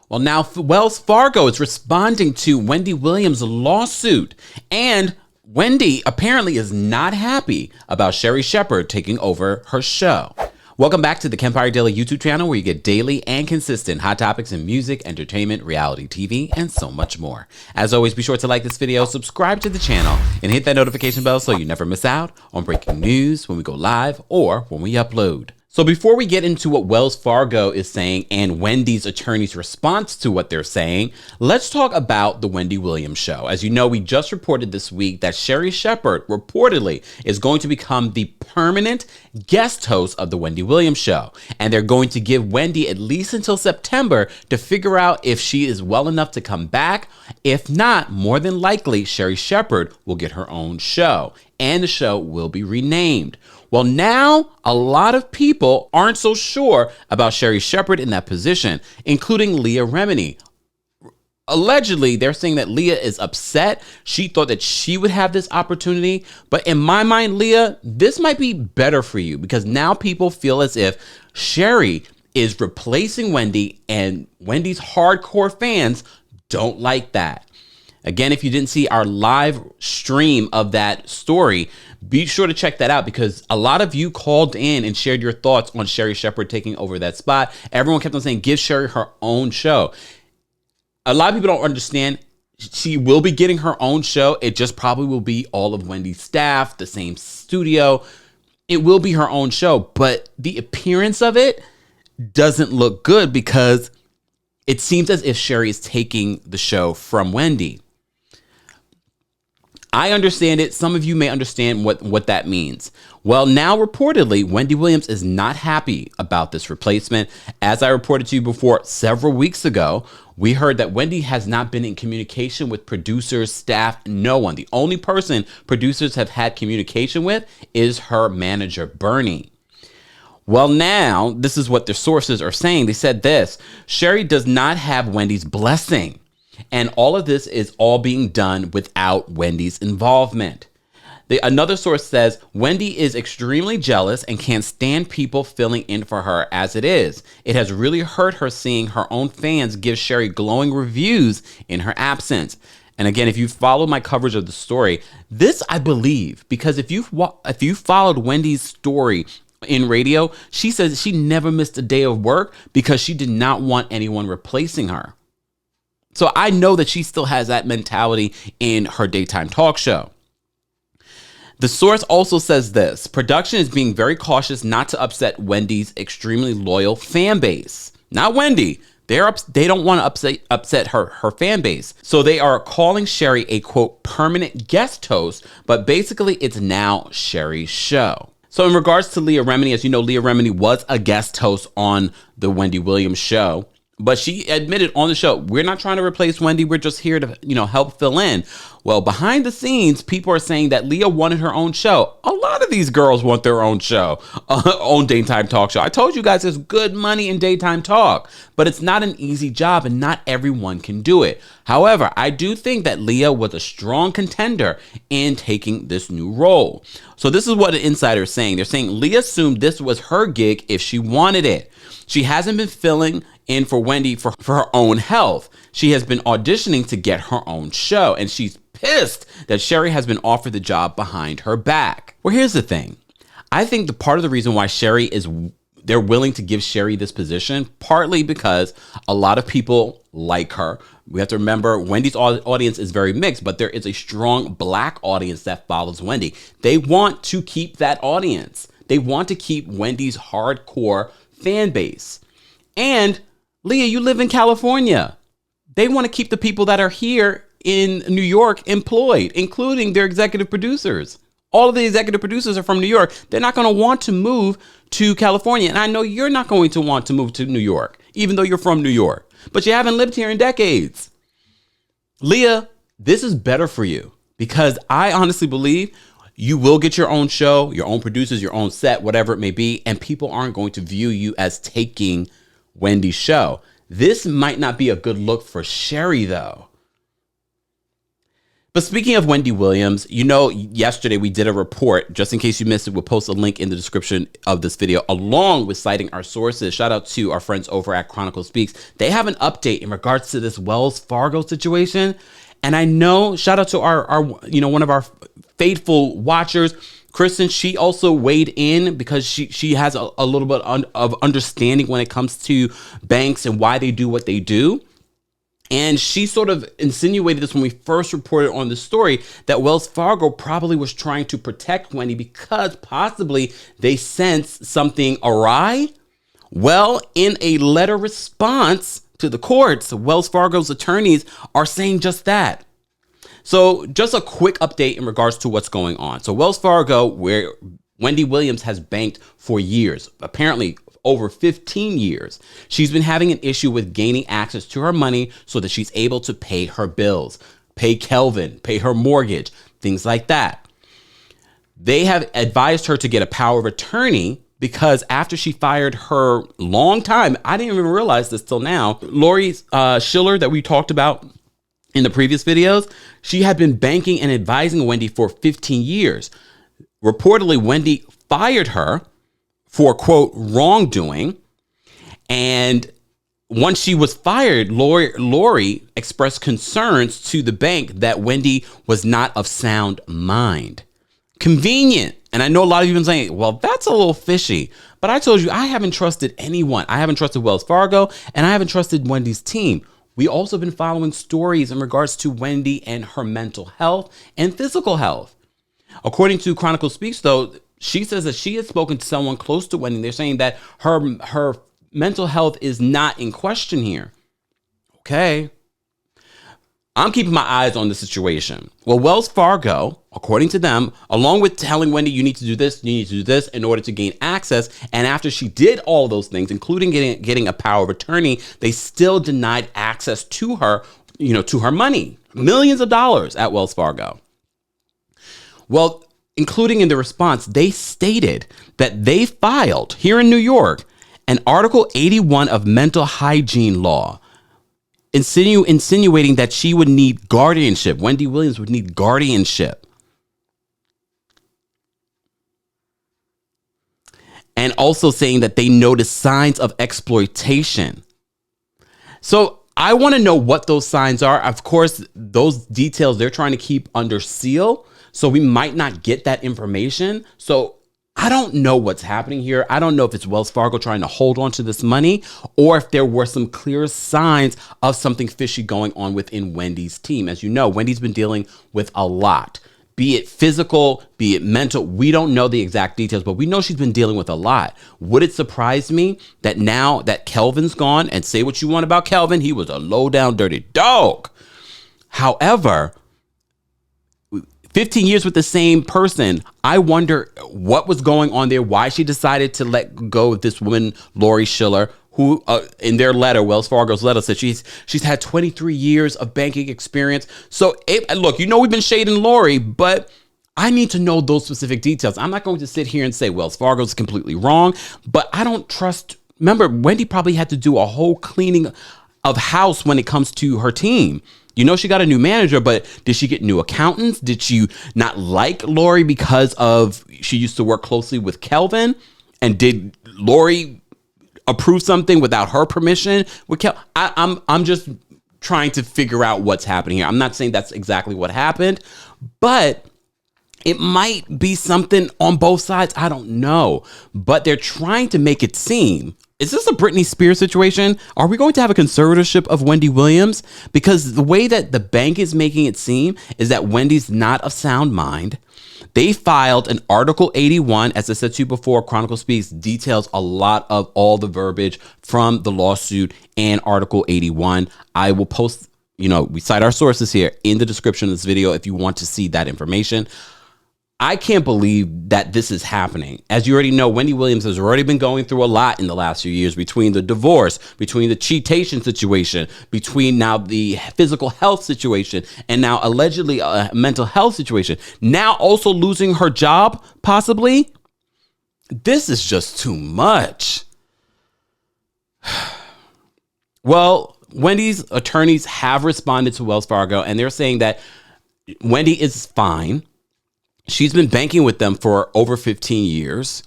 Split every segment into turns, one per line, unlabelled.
Well, now Wells Fargo is responding to Wendy Williams' lawsuit, and Wendy apparently is not happy about Sherri Shepherd taking over her show. Welcome back to the Kempire Daily YouTube channel, where you get daily and consistent hot topics in music, entertainment, reality TV, and so much more. As always, be sure to like this video, subscribe to the channel, and hit that notification bell so you never miss out on breaking news when we go live or when we upload. So before we get into what Wells Fargo is saying and Wendy's attorney's response to what they're saying, let's talk about the Wendy Williams show. As you know, we just reported this week that Sherri Shepherd reportedly is going to become the permanent guest host of the Wendy Williams show. And they're going to give Wendy at least until September to figure out if she is well enough to come back. If not, more than likely, Sherri Shepherd will get her own show, and the show will be renamed. Well, now a lot of people aren't so sure about Sherri Shepherd in that position, including Leah Remini. Allegedly, they're saying that Leah is upset. She thought that she would have this opportunity. But in my mind, Leah, this might be better for you, because now people feel as if Sherri is replacing Wendy, and Wendy's hardcore fans don't like that. Again, if you didn't see our live stream of that story, be sure to check that out, because a lot of you called in and shared your thoughts on Sherri Shepherd taking over that spot. Everyone kept on saying, give Sherri her own show. A lot of people don't understand. She will be getting her own show. It just probably will be all of Wendy's staff, the same studio. It will be her own show, but the appearance of it doesn't look good, because it seems as if Sherri is taking the show from Wendy. I understand it. Some of you may understand what that means. Well, now reportedly, Wendy Williams is not happy about this replacement. As I reported to you before, several weeks ago, we heard that Wendy has not been in communication with producers, staff, no one. The only person producers have had communication with is her manager, Bernie. Well, now, this is what their sources are saying. They said this: Sherri does not have Wendy's blessing, and all of this is all being done without Wendy's involvement. Another source says Wendy is extremely jealous and can't stand people filling in for her as it is. It has really hurt her seeing her own fans give Sherri glowing reviews in her absence. And again, if you follow my coverage of the story, this I believe, because if you followed Wendy's story in radio, she says she never missed a day of work because she did not want anyone replacing her. So I know that she still has that mentality in her daytime talk show. The source also says this: production is being very cautious not to upset Wendy's extremely loyal fan base. Not Wendy. They don't want to upset her fan base. So they are calling Sherri a, quote, permanent guest host, but basically it's now Sherri's show. So in regards to Leah Remini, as you know, Leah Remini was a guest host on the Wendy Williams show, but she admitted on the show, we're not trying to replace Wendy. We're just here to, help fill in. Well, behind the scenes, people are saying that Leah wanted her own show. A lot of these girls want their own show, own daytime talk show. I told you guys there's good money in daytime talk, but it's not an easy job and not everyone can do it. However, I do think that Leah was a strong contender in taking this new role. So this is what an insider is saying. They're saying Leah assumed this was her gig if she wanted it. She hasn't been filling in for Wendy for her own health. She has been auditioning to get her own show, and she's pissed that Sherri has been offered the job behind her back. Well, here's the thing. I think the part of the reason why they're willing to give Sherri this position, partly because a lot of people like her. We have to remember Wendy's audience is very mixed, but there is a strong Black audience that follows Wendy. They want to keep that audience. They want to keep Wendy's hardcore fan base. And Leah, you live in California. They want to keep the people that are here in New York employed, including their executive producers. All of the executive producers are from New York. They're not going to want to move to California. And I know you're not going to want to move to New York, even though you're from New York. But you haven't lived here in decades. Leah, this is better for you, because I honestly believe you will get your own show, your own producers, your own set, whatever it may be, and people aren't going to view you as taking Wendy's show. This might not be a good look for Sherri, though. But speaking of Wendy Williams, yesterday we did a report. Just in case you missed it, we'll post a link in the description of this video, along with citing our sources. Shout out to our friends over at Chronicle Speaks. They have an update in regards to this Wells Fargo situation. And I know, shout out to our one of our faithful watchers, Kristen. She also weighed in because she has a little bit of understanding when it comes to banks and why they do what they do. And she sort of insinuated this when we first reported on the story, that Wells Fargo probably was trying to protect Wendy because possibly they sense something awry. Well, in a letter response to the courts, Wells Fargo's attorneys are saying just that. So just a quick update in regards to what's going on. So Wells Fargo, where Wendy Williams has banked for years, apparently over 15 years, she's been having an issue with gaining access to her money so that she's able to pay her bills, pay Kelvin, pay her mortgage, things like that. They have advised her to get a power of attorney because after she fired her long time, I didn't even realize this till now, Lori Schiller that we talked about in the previous videos, she had been banking and advising Wendy for 15 years. Reportedly, Wendy fired her for, quote, wrongdoing. And once she was fired, Lori expressed concerns to the bank that Wendy was not of sound mind. Convenient. And I know a lot of you have been saying, well, that's a little fishy. But I told you, I haven't trusted anyone. I haven't trusted Wells Fargo, and I haven't trusted Wendy's team. We also been following stories in regards to Wendy and her mental health and physical health. According to Chronicle Speaks, though, she says that she has spoken to someone close to Wendy. They're saying that her mental health is not in question here. Okay. I'm keeping my eyes on the situation. Well, Wells Fargo, according to them, along with telling Wendy, you need to do this, you need to do this in order to gain access. And after she did all those things, including getting a power of attorney, they still denied access to her, to her money, millions of dollars at Wells Fargo. Well, including in the response, they stated that they filed here in New York an Article 81 of mental hygiene law, insinuating that she would need guardianship. Wendy Williams would need guardianship. And also saying that they noticed signs of exploitation. So I want to know what those signs are. Of course, those details they're trying to keep under seal. So we might not get that information. So I don't know what's happening here. I don't know if it's Wells Fargo trying to hold on to this money or if there were some clear signs of something fishy going on within Wendy's team. As you know, Wendy's been dealing with a lot, be it physical, be it mental. We don't know the exact details, but we know she's been dealing with a lot. Would it surprise me that now that Kelvin's gone, and say what you want about Kelvin, he was a low down dirty dog. However, 15 years with the same person. I wonder what was going on there, why she decided to let go of this woman, Lori Schiller, who in their letter, Wells Fargo's letter, said she's had 23 years of banking experience. So look, we've been shading Lori, but I need to know those specific details. I'm not going to sit here and say Wells Fargo's completely wrong, but I don't trust. Remember, Wendy probably had to do a whole cleaning of house when it comes to her team. She got a new manager, but did she get new accountants? Did she not like Lori because she used to work closely with Kelvin? And did Lori approve something without her permission with Kelvin? I'm just trying to figure out what's happening here. I'm not saying that's exactly what happened, but it might be something on both sides. I don't know, but they're trying to make it seem. Is this a Britney Spears situation? Are we going to have a conservatorship of Wendy Williams? Because the way that the bank is making it seem is that Wendy's not of sound mind. They filed an Article 81, as I said to you before, Chronicle Speaks details a lot of all the verbiage from the lawsuit and Article 81. I will post, we cite our sources here in the description of this video if you want to see that information. I can't believe that this is happening. As you already know, Wendy Williams has already been going through a lot in the last few years, between the divorce, between the cheatation situation, between now the physical health situation, and now allegedly a mental health situation. Now also losing her job, possibly. This is just too much. Well, Wendy's attorneys have responded to Wells Fargo, and they're saying that Wendy is fine. She's been banking with them for over 15 years.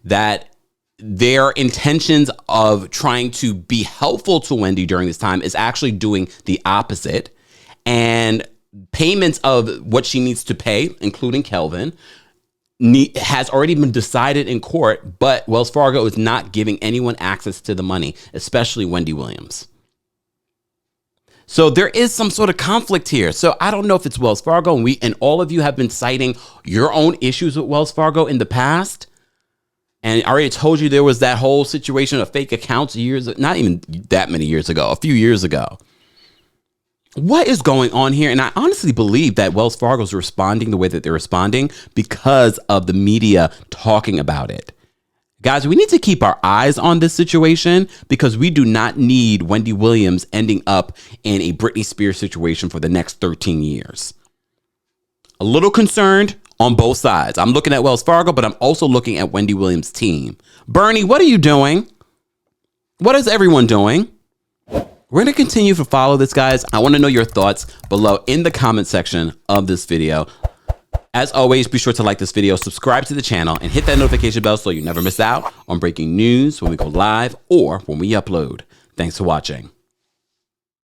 That their intentions of trying to be helpful to Wendy during this time is actually doing the opposite. And payments of what she needs to pay, including Kelvin, has already been decided in court, but Wells Fargo is not giving anyone access to the money, especially Wendy Williams. So there is some sort of conflict here. So I don't know if it's Wells Fargo, and all of you have been citing your own issues with Wells Fargo in the past. And I already told you there was that whole situation of fake accounts not even that many years ago, a few years ago. What is going on here? And I honestly believe that Wells Fargo is responding the way that they're responding because of the media talking about it. Guys, we need to keep our eyes on this situation because we do not need Wendy Williams ending up in a Britney Spears situation for the next 13 years. A little concerned on both sides. I'm looking at Wells Fargo, but I'm also looking at Wendy Williams' team. Bernie, what are you doing? What is everyone doing? We're going to continue to follow this, guys. I want to know your thoughts below in the comment section of this video. As always, be sure to like this video, subscribe to the channel, and hit that notification bell so you never miss out on breaking news when we go live or when we upload. Thanks for watching.